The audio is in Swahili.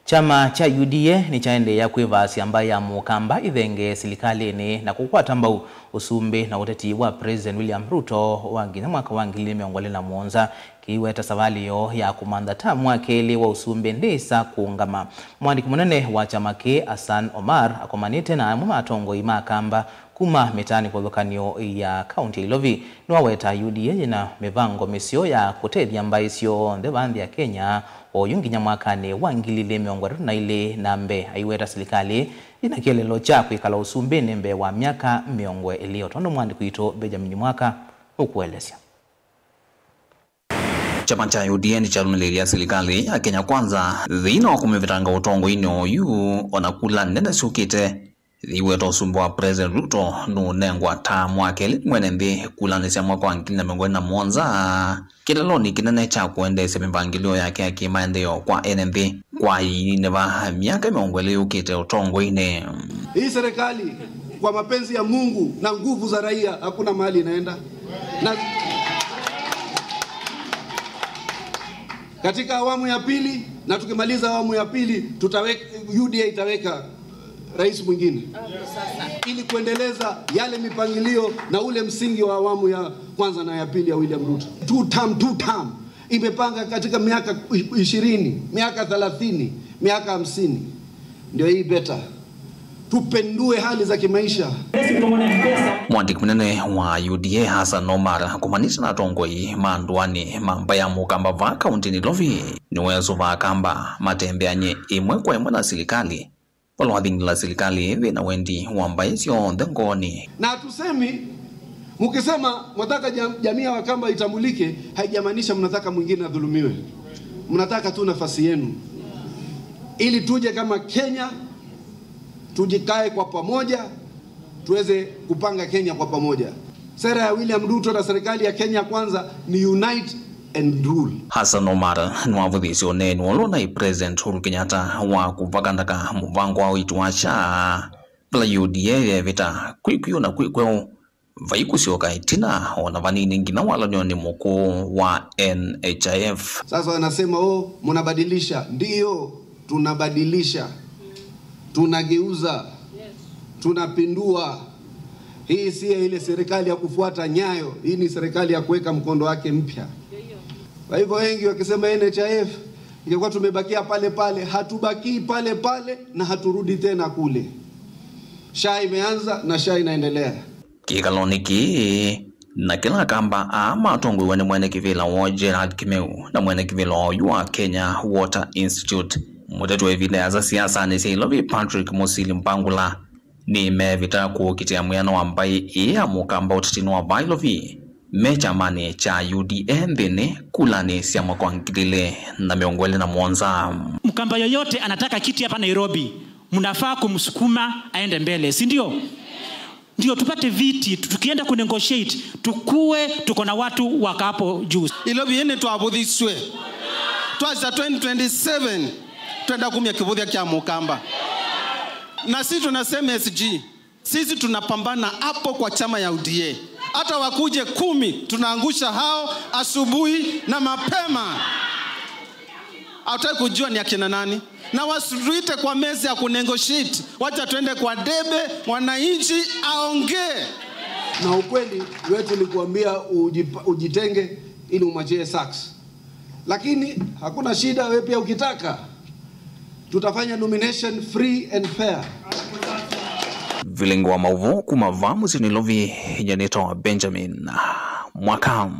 Chama cha UDA ni chaende ya kwivasi ambaye ya mukamba ithenge silikalini na kukwata mbau usumbi na uteti wa President William Ruto wanginya mwaka wa 2021 kiweta savaliyo ya kumanda tamu wakeli wa usumbi ndisa kuungama. Mwandiki munene wa chama ke Hassan Omar akomanite na mumatongo imakamba kuma metani kwa lukanio ya county Ilovi nwaweta UDA na mivango misio ya kutethia mbaisio ndebandi ya Kenya oyunginya mwakani wangilile miongwa na ile nambe aiweta serikali ina kielelo cha kwikala usumbi nembe wa miaka miongwe iliyotondo. Mwandiki ito Benjamin Mwaka ukuelezea. Chama cha UDA ni chalumilia serikali ya Kenya Kwanza dhina wakumivitanga utongo ino yu onakula nene sukite iweto usumbi wa President Ruto nunengwa tamu wakeli mwenembe kulanisya mwaka wa 2021 kileloni kinene cha kuendesha mipangilio yake ya kimaendeleo kwa NMB kwa ineva miaka miongwele ukite utongo ine. Hii serikali kwa mapenzi ya Mungu na nguvu za raia hakuna mahali inaenda. Na katika awamu ya pili na tukimaliza awamu ya pili UDA itaweka rais mwingine ili kuendeleza yale mipangilio na ule msingi wa awamu ya kwanza na ya pili ya William Ruto. Two term imepanga katika miaka 20, miaka 30, miaka 50. Ndio hii beta tupendue hali za kimaisha. Mwandiki munene wa UDA Hassan Omar kumanisha na tongoi manduani mambaya mukamba va county Ilovi niwezo va kamba matembeanye imwe kwa imwe na serikali walwadhingi la serikali vina wendi wambaisio ndengoni. Na tusemi mukisema mnataka jamii ya Wakamba itambulike haijamaanisha mnataka mwingine adhulumiwe. Mnataka tu nafasi yenu ili tuje kama Kenya tujikae kwa pamoja tuweze kupanga Kenya kwa pamoja. Sera ya William Ruto na serikali ya Kenya Kwanza ni unite and rule. Hassan Omar nwavudhisio nenu olona President Uhuru Kenyatta wa kuvakandaka muvango wa ituasha pla UDA vita kwikwiyo na kwikweo vaikusioka itina ona vanini ngina wala nyoni mkuu wa NHIF. Sasa wanasema mnabadilisha. Ndio tunabadilisha, tunageuza, tunapindua. Hii si ile serikali ya kufuata nyayo, hii ni serikali ya kuweka mkondo wake mpya. Kwa hivyo wengi wakisema NHIF ingekuwa tumebakia pale pale, hatubaki pale pale na haturudi tena kule. Shaa imeanza na shaa inaendelea. Kikaloniki na kila kamba ama tongo wene mwene kivila wa Gerard Kimeu na mwene kivila wa Kenya Water Institute. Mwetetu wa vile ya za siasa ni Ilovi Patrick Musili Mpangula ni mevita kukitia muyano wambaye iya mukamba utatinu wa Bailovi mechamani cha UDA mbini kulani siya mwaka ngidile na miongwele na Mwanza. Mkamba yoyote anataka kiti hapa Nairobi, mnafaa kumsukuma aende mbele, si ndio? Ndio tupate viti, tukienda kunegotiate tukue tuko na watu wakapo juu. Ilobi yene tuabudhiswe twaza 2027 twenda kumya kibudhia kia mukamba. Na sisi tunasema SG, sisi tunapambana hapo kwa chama ya UDA. Hata wakuje 10 tunaangusha hao asubuhi na mapema. Hata kujua ni akina nani. Na wasuruite kwa meza ya kunegotiate. Wacha tuende kwa debe, wananchi aongee. Na ukweli wetu ni kuambia ujitenge ili umachie sax. Lakini hakuna shida, wewe pia ukitaka tutafanya nomination free and fair. Vilengo wa mauvu kumavamu zinilovi janito Benjamin Mwaka.